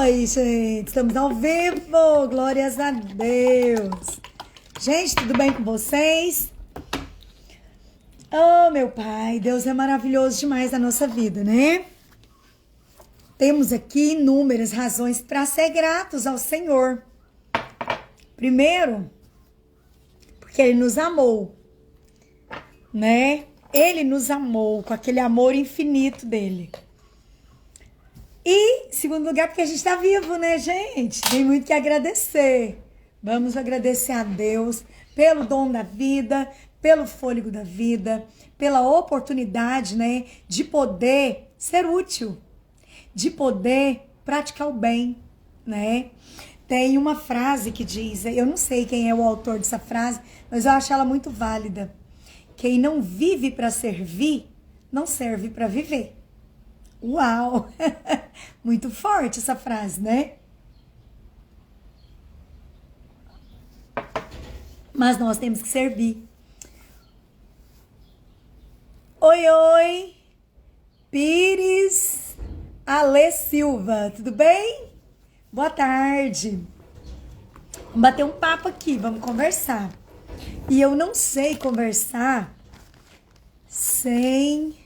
Oi, gente, estamos ao vivo, glórias a Deus. Gente, tudo bem com vocês? Oh, meu Pai, Deus é maravilhoso demais na nossa vida, né? Temos aqui inúmeras razões para ser gratos ao Senhor. Primeiro, porque Ele nos amou, né? Ele nos amou com aquele amor infinito dele. E, em segundo lugar, porque a gente está vivo, né, gente? Tem muito que agradecer. Vamos agradecer a Deus pelo dom da vida, pelo fôlego da vida, pela oportunidade, né, de poder ser útil, de poder praticar o bem, né? Tem uma frase que diz, eu não sei quem é o autor dessa frase, mas eu acho ela muito válida. Quem não vive para servir, não serve para viver. Uau! Muito forte essa frase, né? Mas nós temos que servir. Oi, oi! Pires Ale Silva, tudo bem? Boa tarde. Vamos bater um papo aqui, vamos conversar. E eu não sei conversar sem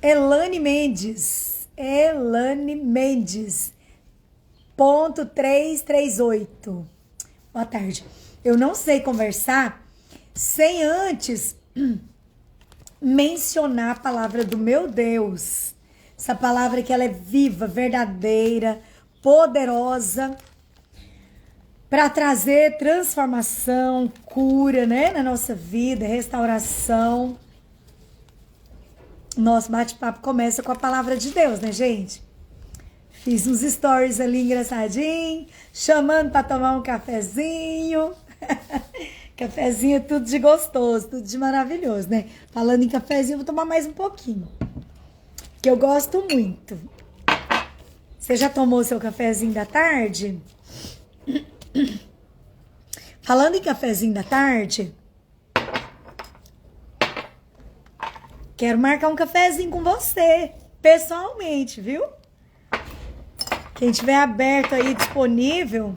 Elane Mendes. Elane Mendes. Ponto 338. Boa tarde. Eu não sei conversar sem antes mencionar a palavra do meu Deus. Essa palavra que ela é viva, verdadeira, poderosa, para trazer transformação, cura, né, na nossa vida, restauração. Nosso bate-papo começa com a palavra de Deus, né, gente? Fiz uns stories ali engraçadinho, chamando para tomar um cafezinho. Cafezinho é tudo de gostoso, tudo de maravilhoso, né? Falando em cafezinho, vou tomar mais um pouquinho, que eu gosto muito. Você já tomou seu cafezinho da tarde? Falando em cafezinho da tarde, quero marcar um cafezinho com você, pessoalmente, viu? Quem tiver aberto aí, disponível,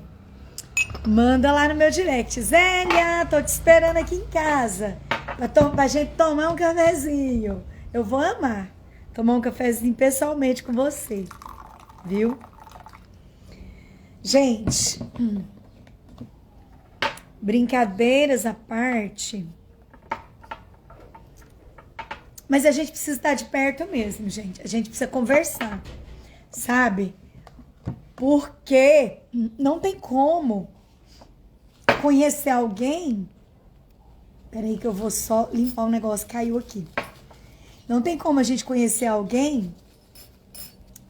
manda lá no meu direct. Zélia, tô te esperando aqui em casa pra gente tomar um cafezinho. Eu vou amar tomar um cafezinho pessoalmente com você, viu? Gente, brincadeiras à parte, mas a gente precisa estar de perto mesmo, gente. A gente precisa conversar, sabe? Porque não tem como conhecer alguém. Peraí que eu vou só limpar um negócio que caiu aqui. Não tem como a gente conhecer alguém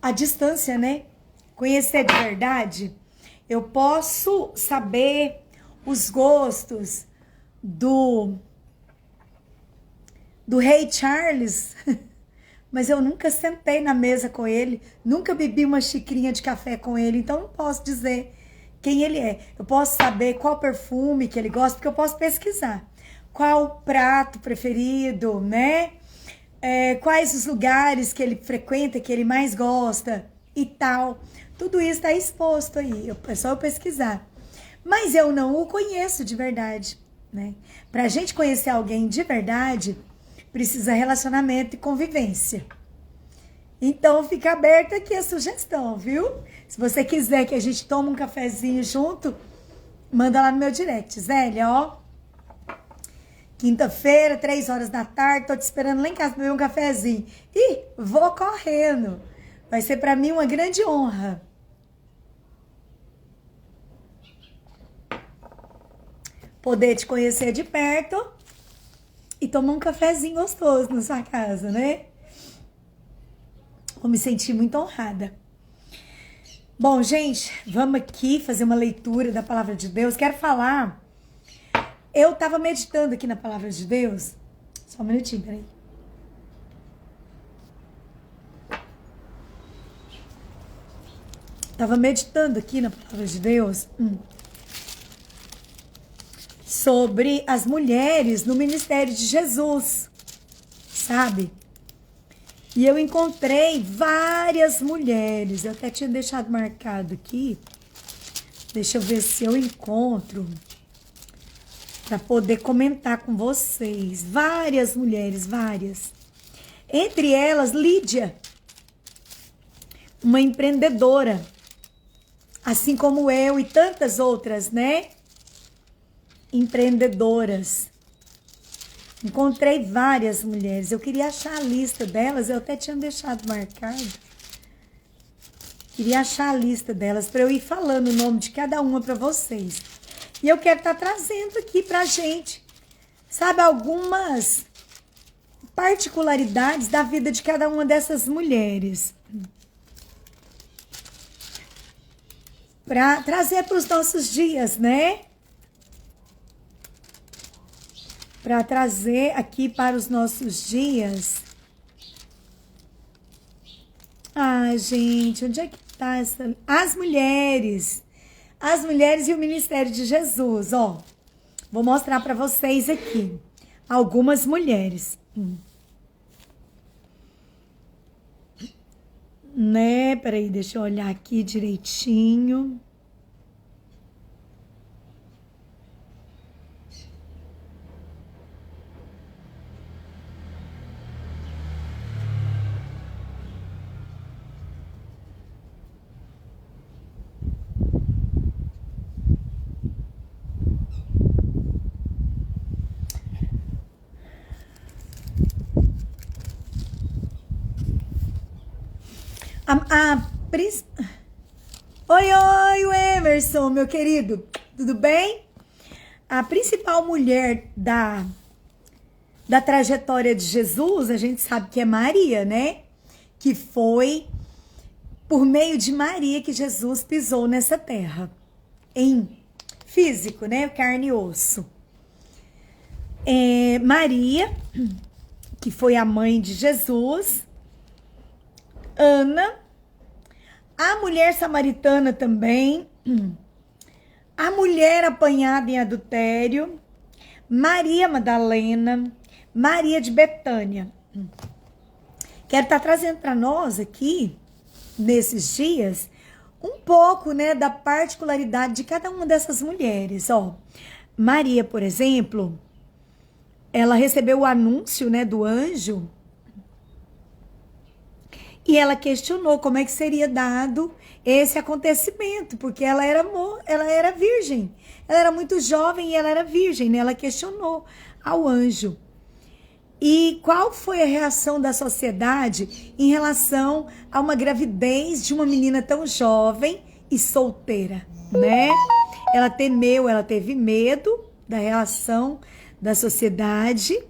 à distância, né? Conhecer de verdade. Eu posso saber os gostos do Rei Charles, mas eu nunca sentei na mesa com ele, nunca bebi uma xicrinha de café com ele, então não posso dizer quem ele é. Eu posso saber qual perfume que ele gosta, porque eu posso pesquisar. Qual o prato preferido, né? Quais os lugares que ele frequenta, que ele mais gosta e tal. Tudo isso está exposto aí, é só eu pesquisar. Mas eu não o conheço de verdade, né? Pra gente conhecer alguém de verdade, precisa relacionamento e convivência. Então fica aberta aqui a sugestão, viu? Se você quiser que a gente tome um cafezinho junto, manda lá no meu direct. Zélia, ó. Quinta-feira, 3 horas da tarde, tô te esperando lá em casa pra beber um cafezinho. Ih, vou correndo. Vai ser pra mim uma grande honra. Poder te conhecer de perto e tomar um cafezinho gostoso na sua casa, né? Vou me sentir muito honrada. Bom, gente, vamos aqui fazer uma leitura da palavra de Deus. Quero falar. Eu tava meditando aqui na palavra de Deus. Só um minutinho, peraí. Tava meditando aqui na palavra de Deus sobre as mulheres no ministério de Jesus, sabe? E eu encontrei várias mulheres. Eu até tinha deixado marcado aqui. Deixa eu ver se eu encontro para poder comentar com vocês. Várias mulheres, várias. Entre elas, Lídia, uma empreendedora, assim como eu e tantas outras, né? Empreendedoras. Encontrei várias mulheres. Eu queria achar a lista delas, eu até tinha deixado marcado. Queria achar a lista delas para eu ir falando o nome de cada uma para vocês. E eu quero estar trazendo aqui pra gente, sabe, algumas particularidades da vida de cada uma dessas mulheres. Para trazer para os nossos dias, né? Para trazer aqui para os nossos dias. Ai, gente, onde é que tá essa... As mulheres e o ministério de Jesus, ó. Vou mostrar para vocês aqui algumas mulheres. Né? Peraí, deixa eu olhar aqui direitinho. Oi, oi, o Emerson, meu querido, tudo bem? A principal mulher da trajetória de Jesus, a gente sabe que é Maria, né? Que foi por meio de Maria que Jesus pisou nessa terra, em físico, né? Carne e osso. Maria, que foi a mãe de Jesus, Ana, a mulher samaritana também, a mulher apanhada em adultério, Maria Madalena, Maria de Betânia. Quero estar trazendo para nós aqui, nesses dias, um pouco, né, da particularidade de cada uma dessas mulheres. Ó, Maria, por exemplo, ela recebeu o anúncio, né, do anjo. E ela questionou como é que seria dado esse acontecimento, porque ela era virgem. Ela era muito jovem e ela era virgem, né? Ela questionou ao anjo. E qual foi a reação da sociedade em relação a uma gravidez de uma menina tão jovem e solteira, né? Ela temeu, ela teve medo da reação da sociedade.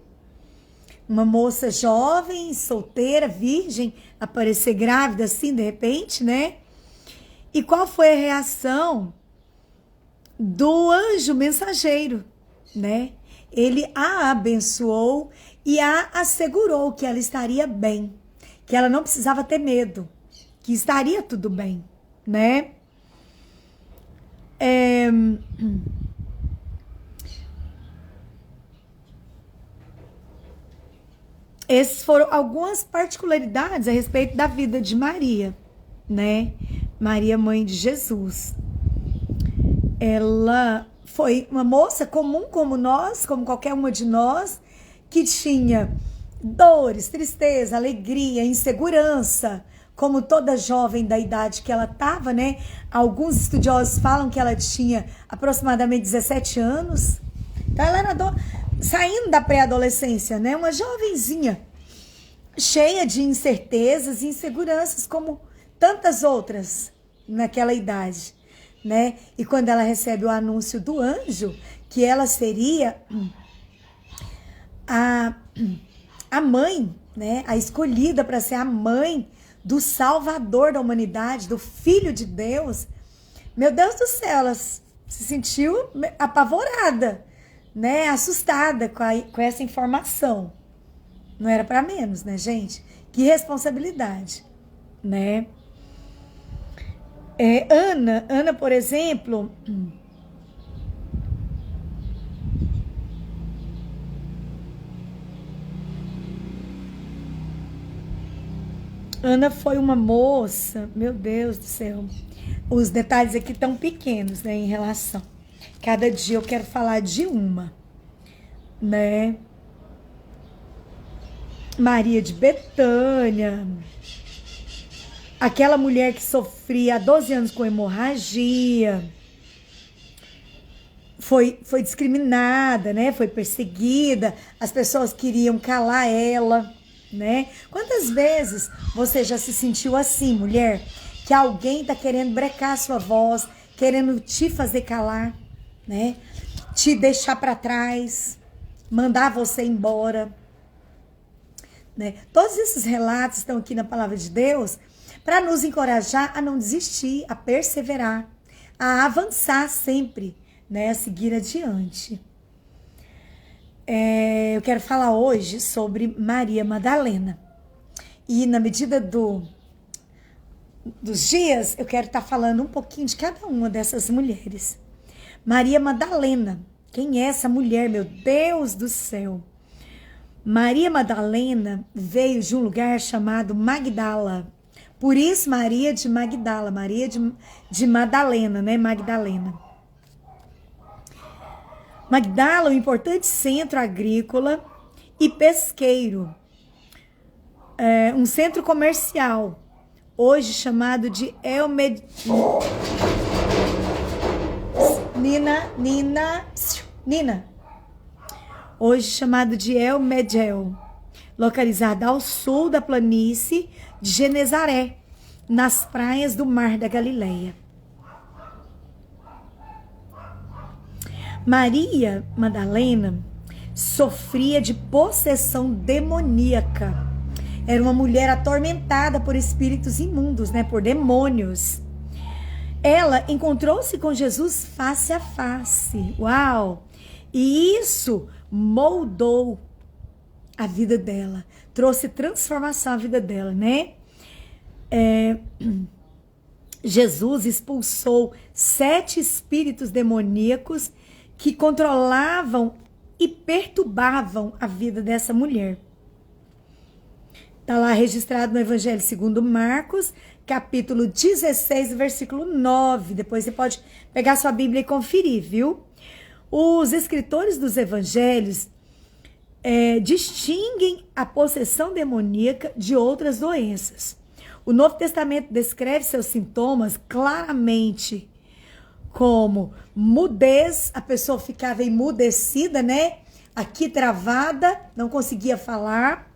Uma moça jovem, solteira, virgem, aparecer grávida assim de repente, né? E qual foi a reação do anjo mensageiro, né? Ele a abençoou e a assegurou que ela estaria bem, que ela não precisava ter medo, que estaria tudo bem, né? Essas foram algumas particularidades a respeito da vida de Maria, né? Maria, mãe de Jesus. Ela foi uma moça comum como nós, como qualquer uma de nós, que tinha dores, tristeza, alegria, insegurança, como toda jovem da idade que ela estava, né? Alguns estudiosos falam que ela tinha aproximadamente 17 anos. Então ela era saindo da pré-adolescência, né? Uma jovenzinha, cheia de incertezas e inseguranças, como tantas outras naquela idade, né? E quando ela recebe o anúncio do anjo, que ela seria a mãe, né? A escolhida para ser a mãe do Salvador da humanidade, do Filho de Deus. Meu Deus do céu, ela se sentiu apavorada, né? Assustada com essa informação. Não era para menos, né, gente? Que responsabilidade, né? Ana, por exemplo, Ana foi uma moça, meu Deus do céu. Os detalhes aqui estão pequenos, né, em relação. Cada dia eu quero falar de uma, né? Maria de Betânia, aquela mulher que sofria há 12 anos com hemorragia, foi discriminada, né? Foi perseguida, as pessoas queriam calar ela, né? Quantas vezes você já se sentiu assim, mulher? Que alguém tá querendo brecar a sua voz, querendo te fazer calar, né? Te deixar para trás, mandar você embora, né? Todos esses relatos estão aqui na palavra de Deus para nos encorajar a não desistir, a perseverar, a avançar sempre, né? A seguir adiante. Eu quero falar hoje sobre Maria Madalena. E na medida dos dias, eu quero estar falando um pouquinho de cada uma dessas mulheres. Maria Madalena. Quem é essa mulher, meu Deus do céu? Maria Madalena veio de um lugar chamado Magdala. Por isso, Maria de Magdala, Maria de Madalena, né? Magdalena. Magdala, um importante centro agrícola e pesqueiro. Um centro comercial, hoje chamado de Nina. Hoje chamado de El Medjel, localizada ao sul da planície de Genezaré, nas praias do Mar da Galileia. Maria Madalena sofria de possessão demoníaca. Era uma mulher atormentada por espíritos imundos, né, por demônios. Ela encontrou-se com Jesus face a face. Uau! E isso moldou a vida dela, trouxe transformação à vida dela, né? Jesus expulsou 7 espíritos demoníacos que controlavam e perturbavam a vida dessa mulher. Está lá registrado no Evangelho segundo Marcos, capítulo 16, versículo 9. Depois você pode pegar sua Bíblia e conferir, viu? Os escritores dos evangelhos distinguem a possessão demoníaca de outras doenças. O Novo Testamento descreve seus sintomas claramente como mudez, a pessoa ficava emudecida, né? Aqui travada, não conseguia falar.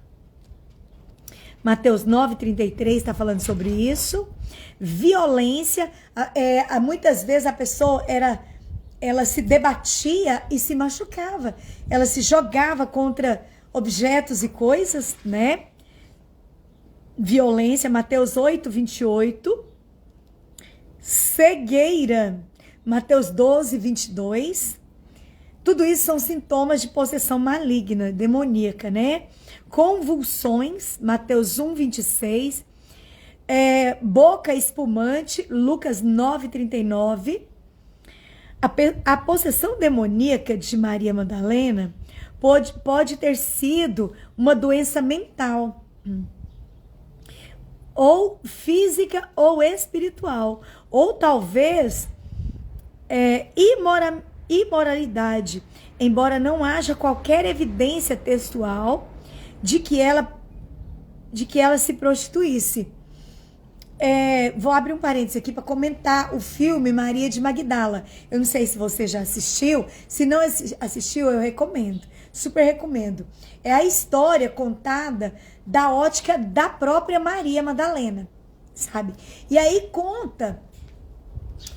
Mateus 9:33 está falando sobre isso. Violência, muitas vezes a pessoa ela se debatia e se machucava. Ela se jogava contra objetos e coisas, né? Violência, Mateus 8:28. Cegueira, Mateus 12:22. Tudo isso são sintomas de possessão maligna, demoníaca, né? Convulsões, Mateus 1:26. Boca espumante, Lucas 9:39. A possessão demoníaca de Maria Madalena pode ter sido uma doença mental, ou física ou espiritual, ou talvez imoralidade, embora não haja qualquer evidência textual de que ela se prostituísse. Vou abrir um parênteses aqui para comentar o filme Maria de Magdala. Eu não sei se você já assistiu. Se não assistiu, eu recomendo. Super recomendo. É a história contada da ótica da própria Maria Madalena, sabe? E aí conta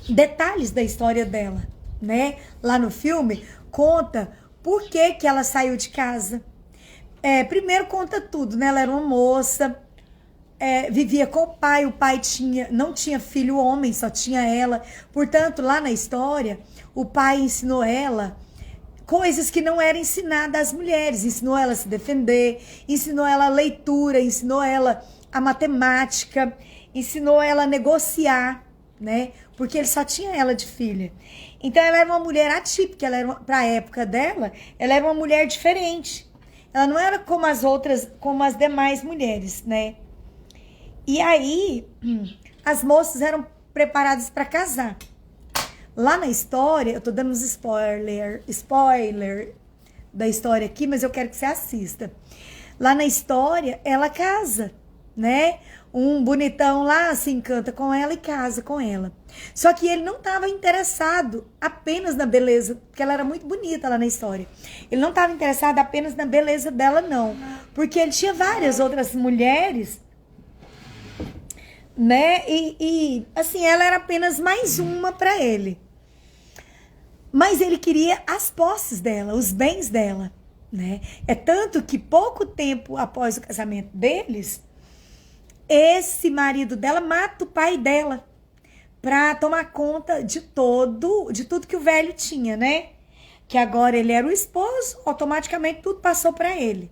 detalhes da história dela, né? Lá no filme, conta por que ela saiu de casa. Primeiro conta tudo, né? Ela era uma moça... vivia com o pai não tinha filho homem, só tinha ela. Portanto, lá na história, o pai ensinou ela coisas que não eram ensinadas às mulheres. Ensinou ela a se defender, ensinou ela a leitura, ensinou ela a matemática, ensinou ela a negociar, né? Porque ele só tinha ela de filha. Então, ela era uma mulher atípica, para a época dela, ela era uma mulher diferente. Ela não era como as demais mulheres, né? E aí, as moças eram preparadas para casar. Lá na história, eu tô dando uns spoiler da história aqui, mas eu quero que você assista. Lá na história, ela casa, né? Um bonitão lá se encanta com ela e casa com ela. Só que ele não estava interessado apenas na beleza, porque ela era muito bonita lá na história. Ele não estava interessado apenas na beleza dela, não. Porque ele tinha várias outras mulheres, né? E assim, ela era apenas mais uma para ele. Mas ele queria as posses dela, os bens dela, né? É tanto que pouco tempo após o casamento deles, esse marido dela mata o pai dela para tomar conta de tudo que o velho tinha, né? Que agora ele era o esposo, automaticamente tudo passou para ele.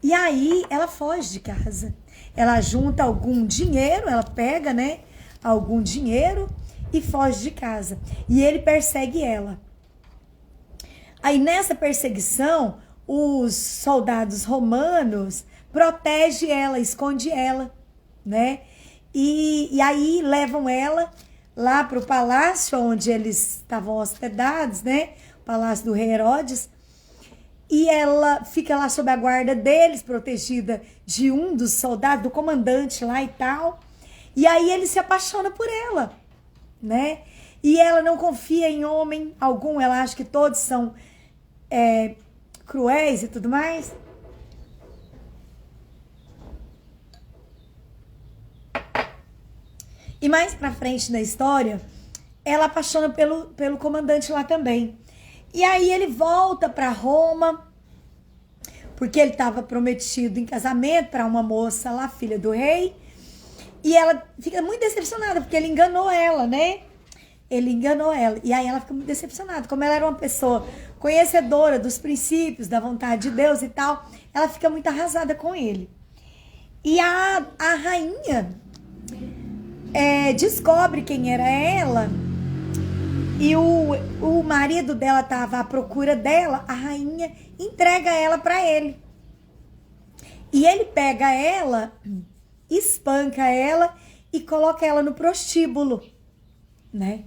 E aí ela foge de casa. Ela junta algum dinheiro, ela pega, né, algum dinheiro e foge de casa. E ele persegue ela. Aí nessa perseguição, os soldados romanos protegem ela, escondem ela, né? E aí levam ela lá para o palácio onde eles estavam hospedados, né? O palácio do rei Herodes. E ela fica lá sob a guarda deles, protegida de um dos soldados, do comandante lá e tal. E aí ele se apaixona por ela, né? E ela não confia em homem algum, ela acha que todos são cruéis e tudo mais. E mais pra frente na história, ela apaixona pelo comandante lá também. E aí ele volta para Roma, porque ele estava prometido em casamento para uma moça lá, filha do rei. E ela fica muito decepcionada, porque ele enganou ela, né? Ele enganou ela. E aí ela fica muito decepcionada. Como ela era uma pessoa conhecedora dos princípios, da vontade de Deus e tal, ela fica muito arrasada com ele. E a rainha descobre quem era ela. E o marido dela estava à procura dela, a rainha entrega ela para ele. E ele pega ela, espanca ela e coloca ela no prostíbulo, né?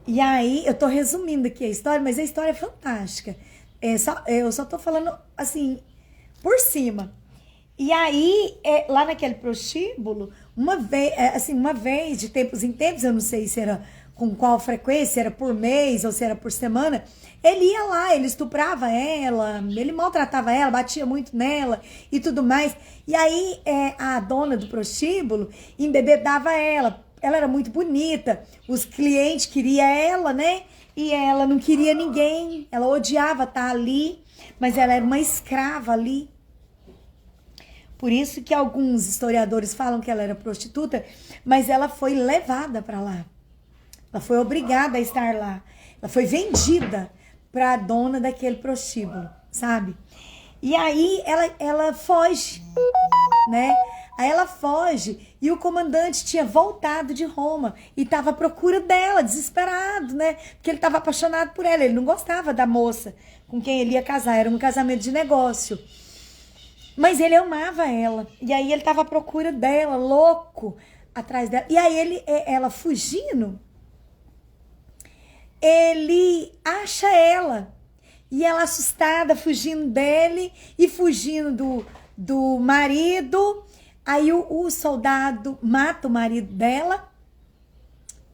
E aí, eu tô resumindo aqui a história, mas a história é fantástica. Eu só tô falando, assim, por cima. E aí, lá naquele prostíbulo, uma vez, de tempos em tempos, eu não sei se era com qual frequência, se era por mês ou se era por semana, ele ia lá, ele estuprava ela, ele maltratava ela, batia muito nela e tudo mais. E aí a dona do prostíbulo embebedava ela era muito bonita, os clientes queriam ela, né? E ela não queria ninguém, ela odiava estar ali, mas ela era uma escrava ali. Por isso que alguns historiadores falam que ela era prostituta, mas ela foi levada para lá. Ela foi obrigada a estar lá. Ela foi vendida para a dona daquele prostíbulo, sabe? E aí ela foge, né? Aí ela foge e o comandante tinha voltado de Roma e estava à procura dela, desesperado, né? Porque ele estava apaixonado por ela, ele não gostava da moça com quem ele ia casar, era um casamento de negócio. Mas ele amava ela. E aí ele estava à procura dela, louco, atrás dela. E aí ela fugindo, ele acha ela. E ela assustada, fugindo dele e fugindo do marido. Aí o soldado mata o marido dela,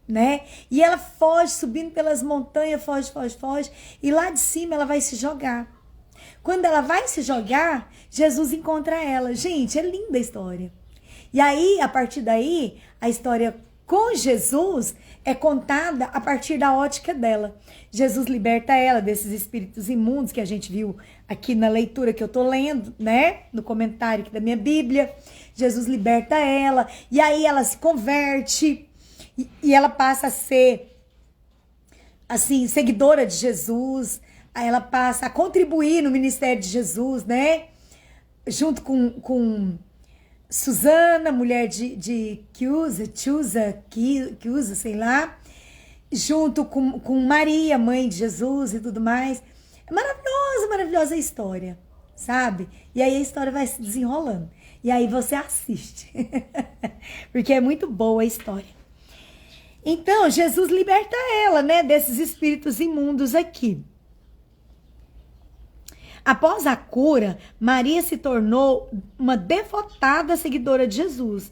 né? E ela foge, subindo pelas montanhas, foge. E lá de cima ela vai se jogar. Quando ela vai se jogar, Jesus encontra ela. Gente, é linda a história. E aí, a partir daí, a história com Jesus é contada a partir da ótica dela. Jesus liberta ela desses espíritos imundos que a gente viu aqui na leitura que eu tô lendo, né? No comentário aqui da minha Bíblia. Jesus liberta ela. E aí ela se converte. E ela passa a ser, assim, seguidora de Jesus. Aí ela passa a contribuir no ministério de Jesus, né? Junto com Susana, mulher de Cusa, sei lá. Junto com Maria, mãe de Jesus e tudo mais. É maravilhosa a história, sabe? E aí a história vai se desenrolando. E aí você assiste. Porque é muito boa a história. Então, Jesus liberta ela, né, desses espíritos imundos aqui. Após a cura, Maria se tornou uma devotada seguidora de Jesus,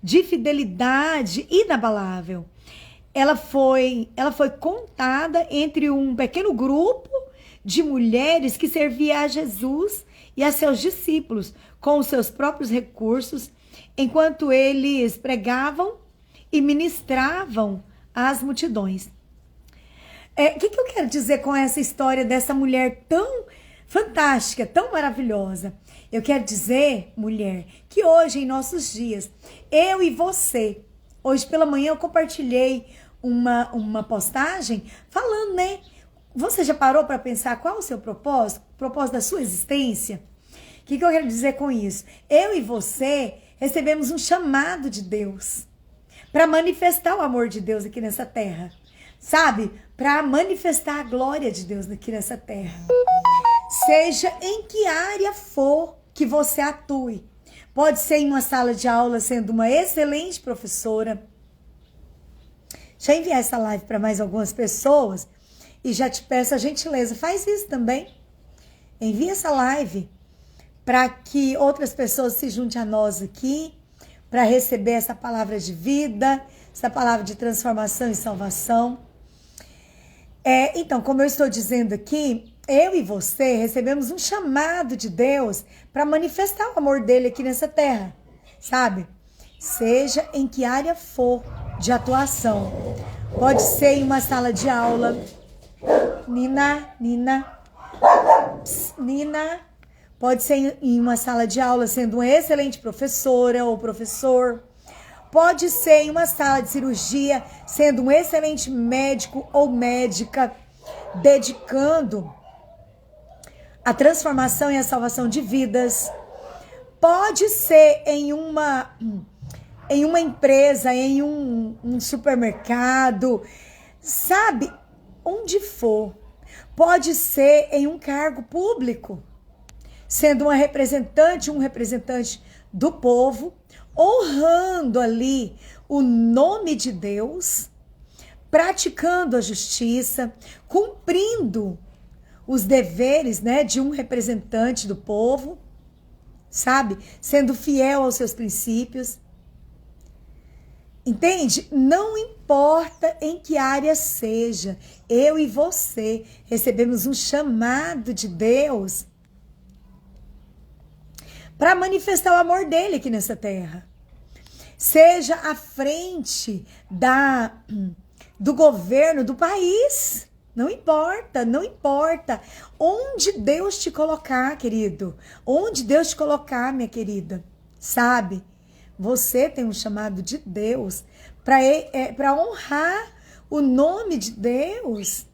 de fidelidade inabalável. Ela foi contada entre um pequeno grupo de mulheres que servia a Jesus e a seus discípulos com os seus próprios recursos, enquanto eles pregavam e ministravam às multidões. O que eu quero dizer com essa história dessa mulher tão fantástica, tão maravilhosa? Eu quero dizer, mulher, que hoje, em nossos dias, eu e você, hoje pela manhã eu compartilhei uma postagem falando, né? Você já parou para pensar qual é o seu propósito? O propósito da sua existência? O que eu quero dizer com isso? Eu e você recebemos um chamado de Deus para manifestar o amor de Deus aqui nessa terra, sabe? Para manifestar a glória de Deus aqui nessa terra. Seja em que área for que você atue. Pode ser em uma sala de aula sendo uma excelente professora. Deixa eu enviar essa live para mais algumas pessoas e já te peço a gentileza, faz isso também. Envia essa live para que outras pessoas se juntem a nós aqui, para receber essa palavra de vida, essa palavra de transformação e salvação. Então, como eu estou dizendo aqui, eu e você recebemos um chamado de Deus para manifestar o amor dele aqui nessa terra, sabe? Seja em que área for de atuação. Pode ser em uma sala de aula. Nina. Pode ser em uma sala de aula sendo uma excelente professora ou professor. Pode ser em uma sala de cirurgia sendo um excelente médico ou médica, dedicando a transformação e a salvação de vidas. Pode ser em uma empresa, em um supermercado, sabe? Onde for. Pode ser em um cargo público, sendo uma representante, um representante do povo, honrando ali o nome de Deus, praticando a justiça, cumprindo os deveres, né, de um representante do povo, sabe? Sendo fiel aos seus princípios. Entende? Não importa em que área seja, eu e você recebemos um chamado de Deus para manifestar o amor dele aqui nessa terra. Seja à frente do governo do país. Não importa, não importa. Onde Deus te colocar, querido. Onde Deus te colocar, minha querida. Sabe? Você tem um chamado de Deus para honrar o nome de Deus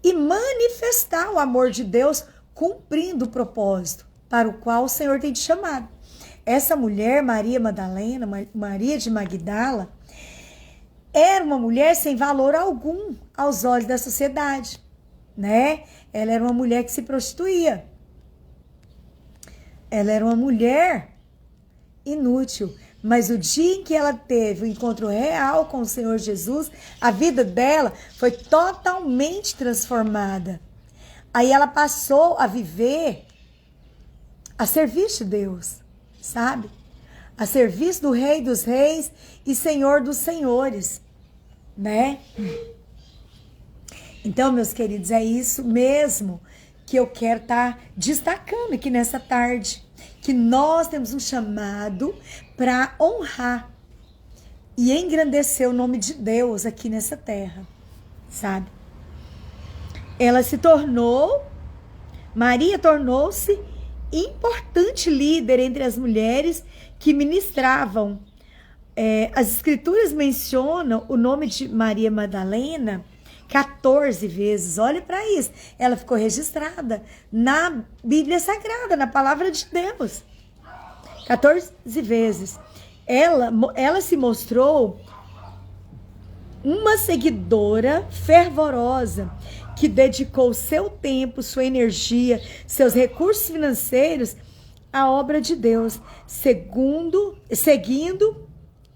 e manifestar o amor de Deus cumprindo o propósito para o qual o Senhor tem te chamado. Essa mulher, Maria Madalena, Maria de Magdala, era uma mulher sem valor algum aos olhos da sociedade, né? Ela era uma mulher que se prostituía. Ela era uma mulher inútil. Mas o dia em que ela teve o encontro real com o Senhor Jesus, a vida dela foi totalmente transformada. Aí ela passou a viver a serviço de Deus, sabe? A serviço do Rei dos Reis e Senhor dos Senhores, né? Então, meus queridos, é isso mesmo que eu quero estar destacando aqui nessa tarde. Que nós temos um chamado para honrar e engrandecer o nome de Deus aqui nessa terra, sabe? Maria tornou-se importante líder entre as mulheres que ministravam. As escrituras mencionam o nome de Maria Madalena 14 vezes, olha para isso. Ela ficou registrada na Bíblia Sagrada, na palavra de Deus. 14 vezes. Ela se mostrou uma seguidora fervorosa que dedicou seu tempo, sua energia, seus recursos financeiros a obra de Deus, seguindo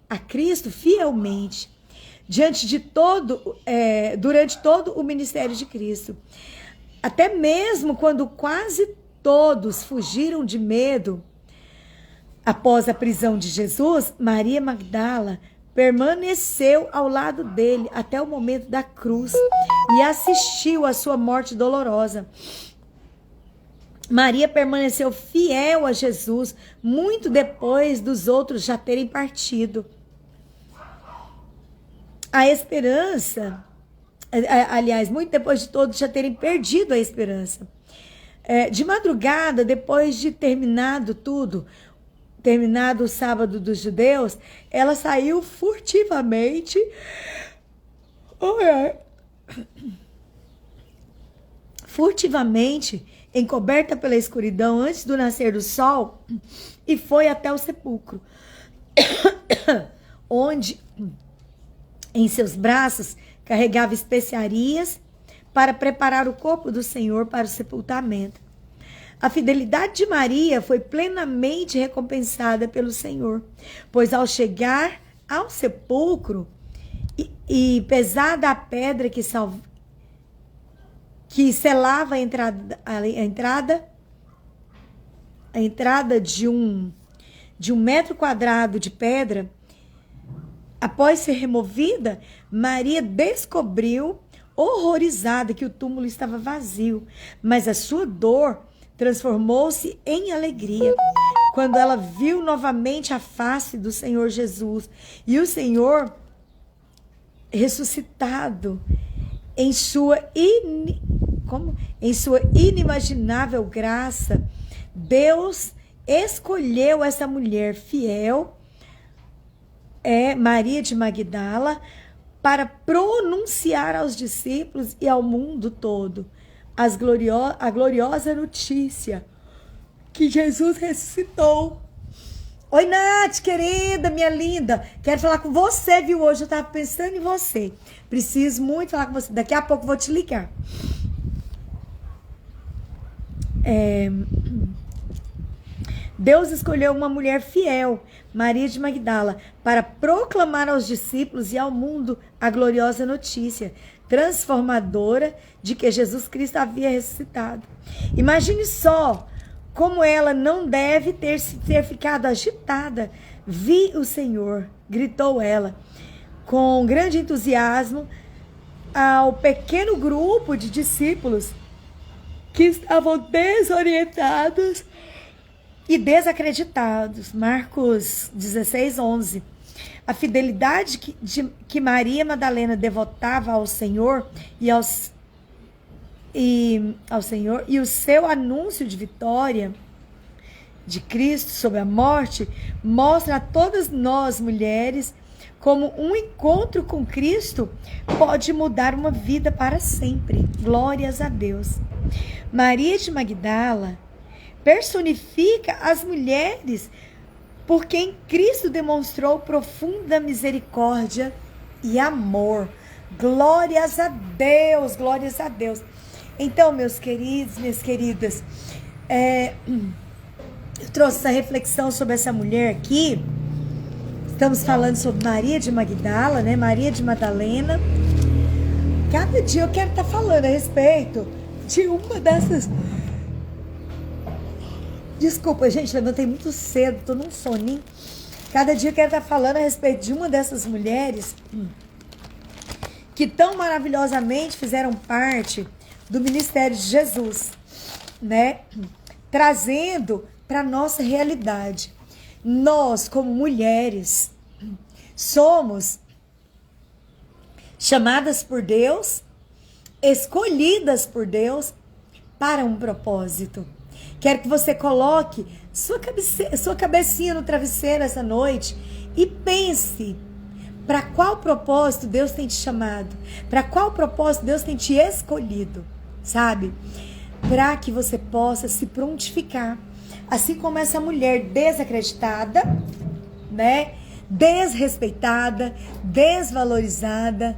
a Cristo fielmente, durante todo o ministério de Cristo. Até mesmo quando quase todos fugiram de medo, após a prisão de Jesus, Maria Magdala permaneceu ao lado dele até o momento da cruz e assistiu à sua morte dolorosa. Maria permaneceu fiel a Jesus muito depois dos outros já terem partido. A esperança, aliás, muito depois de todos já terem perdido a esperança. De madrugada, depois de terminado o sábado dos judeus, ela saiu furtivamente, encoberta pela escuridão antes do nascer do sol, e foi até o sepulcro, onde em seus braços carregava especiarias para preparar o corpo do Senhor para o sepultamento. A fidelidade de Maria foi plenamente recompensada pelo Senhor, pois ao chegar ao sepulcro e pesada a pedra que selava a entrada de um metro quadrado de pedra, após ser removida, Maria descobriu, horrorizada, que o túmulo estava vazio, mas a sua dor transformou-se em alegria quando ela viu novamente a face do Senhor Jesus e o Senhor ressuscitado em sua inimaginável graça. Deus escolheu essa mulher fiel, Maria de Magdala, para pronunciar aos discípulos e ao mundo todo a gloriosa notícia que Jesus ressuscitou. Oi, Nath, querida, minha linda. Quero falar com você, viu? Hoje eu estava pensando em você. Preciso muito falar com você. Daqui a pouco eu vou te ligar. Deus escolheu uma mulher fiel, Maria de Magdala, para proclamar aos discípulos e ao mundo a gloriosa notícia transformadora de que Jesus Cristo havia ressuscitado. Imagine só como ela não deve ter ficado agitada. Vi o Senhor, gritou ela, com grande entusiasmo, ao pequeno grupo de discípulos que estavam desorientados e desacreditados. Marcos 16:11. A fidelidade que Maria Madalena devotava ao Senhor e o seu anúncio de vitória de Cristo sobre a morte mostra a todas nós mulheres como um encontro com Cristo pode mudar uma vida para sempre. Glórias a Deus. Maria de Magdala personifica as mulheres por quem Cristo demonstrou profunda misericórdia e amor. Glórias a Deus, glórias a Deus. Então, meus queridos, minhas queridas, eu trouxe essa reflexão sobre essa mulher aqui. Estamos falando sobre Maria de Magdala, né? Maria de Madalena. Cada dia eu quero estar falando a respeito de uma dessas... Desculpa, gente, levantei muito cedo, tô num soninho. Cada dia eu quero estar falando a respeito de uma dessas mulheres que tão maravilhosamente fizeram parte do ministério de Jesus, né? Trazendo para nossa realidade. Nós, como mulheres, somos chamadas por Deus, escolhidas por Deus para um propósito. Quero que você coloque sua cabecinha no travesseiro essa noite e pense para qual propósito Deus tem te chamado, para qual propósito Deus tem te escolhido, sabe? Para que você possa se prontificar, assim como essa mulher desacreditada, né? Desrespeitada, desvalorizada,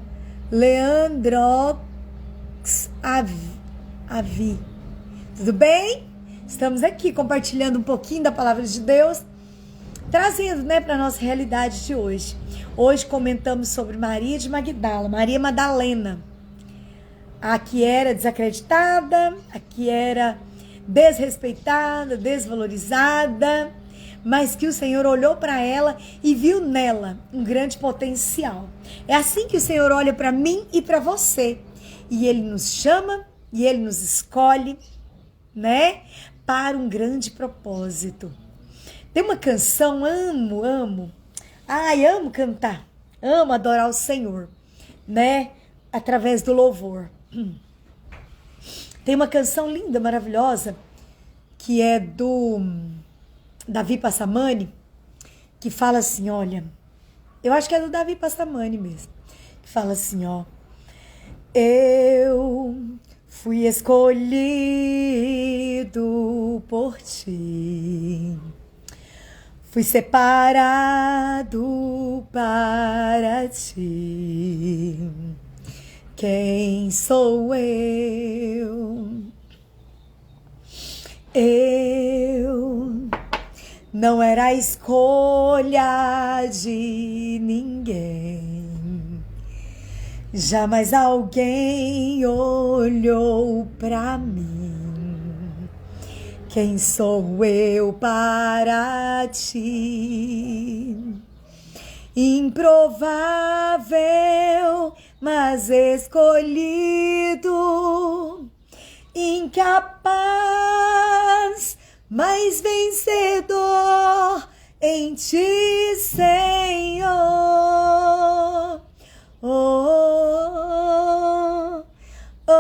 Leandrox Avi. Tudo bem? Estamos aqui compartilhando um pouquinho da palavra de Deus, trazendo, para a nossa realidade de hoje. Hoje comentamos sobre Maria de Magdala, Maria Madalena. A que era desacreditada, a que era desrespeitada, desvalorizada, mas que o Senhor olhou para ela e viu nela um grande potencial. É assim que o Senhor olha para mim e para você. E Ele nos chama e Ele nos escolhe, para um grande propósito. Tem uma canção, amo cantar, amo adorar o Senhor, através do louvor. Tem uma canção linda, maravilhosa, que é do Davi Passamani, que fala assim, olha, eu acho que é do Davi Passamani mesmo, que fala assim, eu fui escolhido por ti, fui separado para ti. Quem sou eu? Eu não era a escolha de ninguém. Jamais alguém olhou pra mim. Quem sou eu para ti? Improvável, mas escolhido, incapaz, mas vencedor em ti, Senhor. Oh, oh, oh,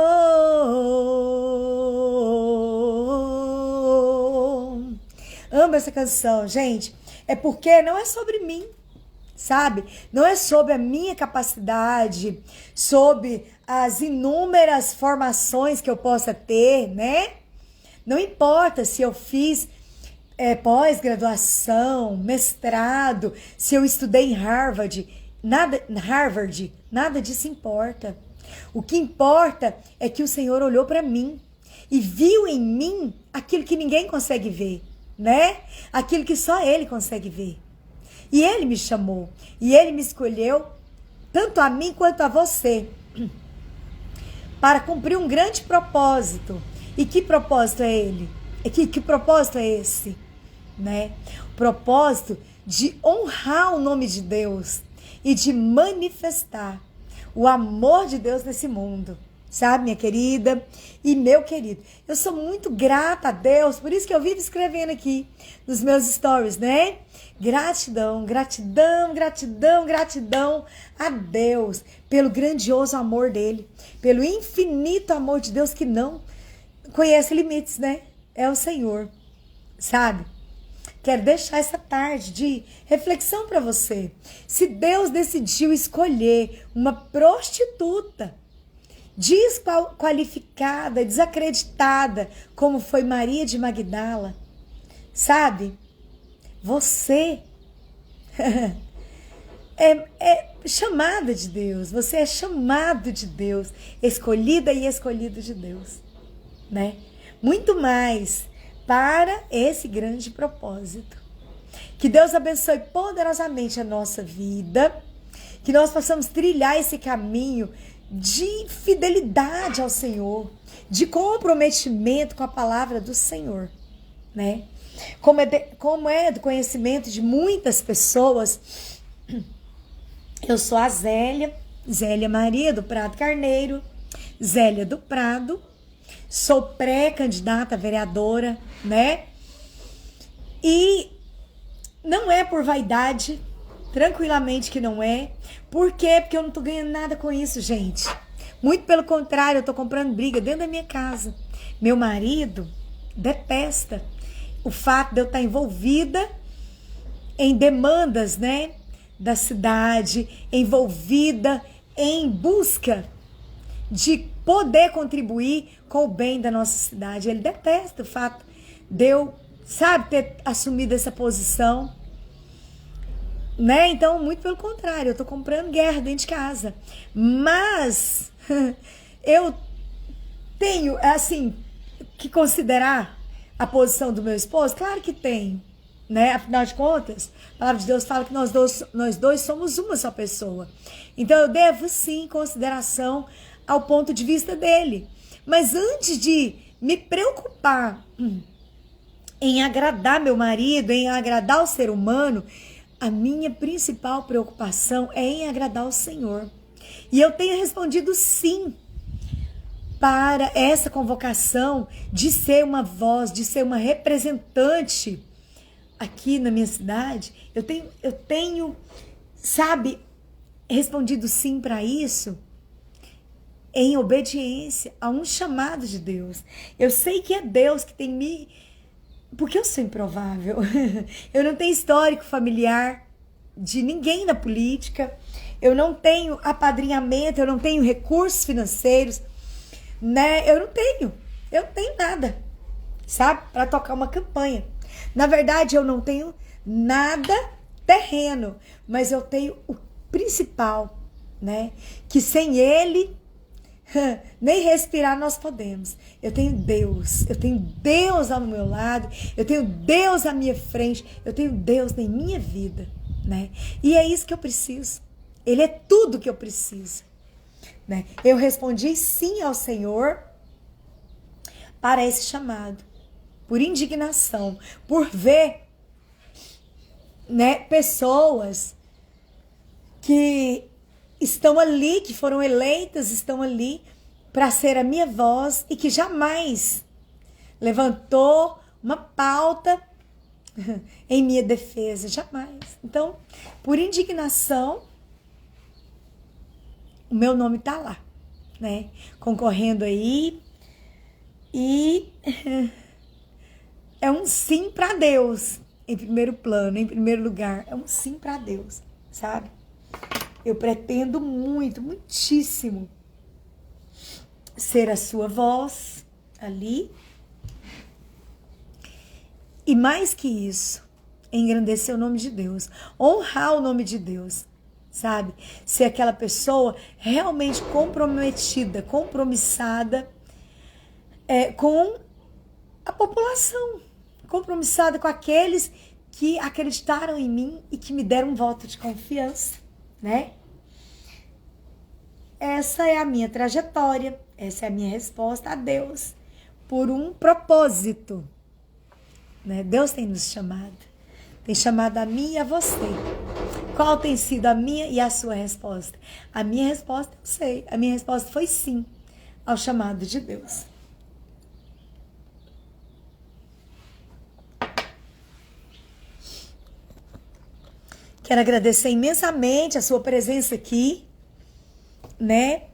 oh. Amo essa canção, gente. É porque não é sobre mim. Sabe? Não é sobre a minha capacidade, sobre as inúmeras formações que eu possa ter, Não importa se eu fiz pós-graduação, mestrado, se eu estudei em Harvard, nada disso importa. O que importa é que o Senhor olhou para mim e viu em mim aquilo que ninguém consegue ver, Aquilo que só Ele consegue ver. E Ele me chamou, e Ele me escolheu, tanto a mim quanto a você, para cumprir um grande propósito. E que propósito é Ele? Que propósito é esse? O propósito de honrar o nome de Deus e de manifestar o amor de Deus nesse mundo. Sabe, minha querida e meu querido? Eu sou muito grata a Deus, por isso que eu vivo escrevendo aqui nos meus stories, Gratidão, gratidão, gratidão, gratidão a Deus pelo grandioso amor dele, pelo infinito amor de Deus que não conhece limites, É o Senhor, sabe? Quero deixar essa tarde de reflexão para você. Se Deus decidiu escolher uma prostituta desqualificada, desacreditada, como foi Maria de Magdala, sabe? Você é chamada de Deus, você é chamado de Deus, escolhida e escolhido de Deus, Muito mais para esse grande propósito. Que Deus abençoe poderosamente a nossa vida, que nós possamos trilhar esse caminho de fidelidade ao Senhor, de comprometimento com a palavra do Senhor, Como é do conhecimento de muitas pessoas, eu sou a Zélia Maria do Prado Carneiro, Zélia do Prado, sou pré-candidata a vereadora, E não é por vaidade, tranquilamente que não é. Por quê? Porque eu não tô ganhando nada com isso, gente. Muito pelo contrário, eu tô comprando briga dentro da minha casa. Meu marido detesta o fato de eu estar envolvida em demandas, da cidade, envolvida em busca de poder contribuir com o bem da nossa cidade. Ele detesta o fato de eu, ter assumido essa posição, Então, muito pelo contrário, eu tô comprando guerra dentro de casa. Mas eu tenho, que considerar a posição do meu esposo? Claro que tenho, né? Afinal de contas, a palavra de Deus fala que nós dois somos uma só pessoa. Então eu devo sim consideração ao ponto de vista dele. Mas antes de me preocupar em agradar meu marido, em agradar o ser humano, a minha principal preocupação é em agradar o Senhor. E eu tenho respondido sim para essa convocação de ser uma voz, de ser uma representante aqui na minha cidade. Eu tenho, sabe, respondido sim para isso em obediência a um chamado de Deus. Eu sei que é Deus que tem me... Porque eu sou improvável. Eu não tenho histórico familiar de ninguém na política. Eu não tenho apadrinhamento, eu não tenho recursos financeiros, né? Eu não tenho nada, sabe? Para tocar uma campanha. Na verdade, eu não tenho nada terreno, mas eu tenho o principal, né? Que sem ele, nem respirar nós podemos. Eu tenho Deus ao meu lado, eu tenho Deus à minha frente, eu tenho Deus na minha vida, né? E é isso que eu preciso. Ele é tudo que eu preciso, né? Eu respondi sim ao Senhor para esse chamado, por indignação, por ver, né, pessoas que estão ali, que foram eleitas, estão ali para ser a minha voz e que jamais levantou uma pauta em minha defesa, jamais. Então, por indignação, o meu nome tá lá, né? Concorrendo aí. E é um sim para Deus, em primeiro plano, em primeiro lugar. É um sim para Deus, sabe? Eu pretendo muitíssimo ser a sua voz ali. E mais que isso, engrandecer o nome de Deus, honrar o nome de Deus, sabe? Ser aquela pessoa realmente comprometida, compromissada com a população, compromissada com aqueles que acreditaram em mim e que me deram um voto de confiança, né? Essa é a minha trajetória, essa é a minha resposta a Deus, por um propósito, né? Deus tem nos chamado, tem chamado a mim e a você. Qual tem sido a minha e a sua resposta? A minha resposta, eu sei, a minha resposta foi sim ao chamado de Deus. Quero agradecer imensamente a sua presença aqui, né?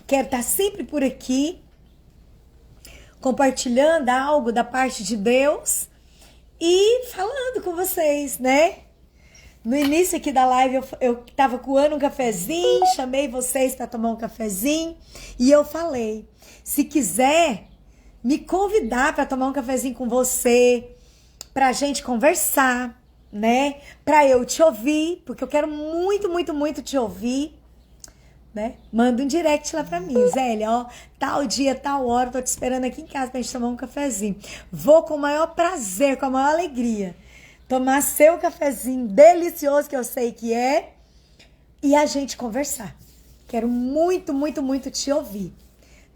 Quero estar sempre por aqui, compartilhando algo da parte de Deus e falando com vocês, né? No início aqui da live eu tava coando um cafezinho, chamei vocês para tomar um cafezinho e eu falei, se quiser me convidar para tomar um cafezinho com você, pra gente conversar, né? Pra eu te ouvir, porque eu quero muito te ouvir, né? Manda um direct lá pra mim, Zélia, ó, tal dia, tal hora, tô te esperando aqui em casa pra gente tomar um cafezinho. Vou com o maior prazer, com a maior alegria, tomar seu cafezinho delicioso, que eu sei que é, e a gente conversar. Quero muito te ouvir.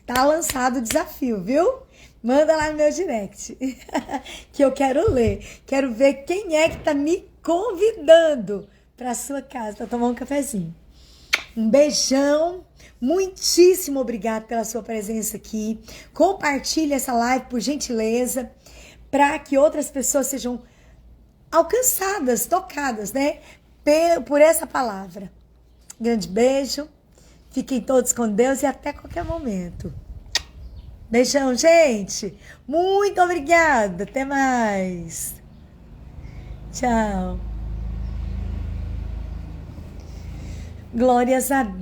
Tá lançado o desafio, viu? Manda lá no meu direct, que eu quero ler. Quero ver quem é que tá me convidando pra sua casa pra tomar um cafezinho. Um beijão, muitíssimo obrigado pela sua presença aqui. Compartilhe essa live, por gentileza, para que outras pessoas sejam alcançadas, tocadas, né, por essa palavra. Grande beijo, fiquem todos com Deus e até qualquer momento. Beijão, gente. Muito obrigada. Até mais. Tchau. Glórias a Deus.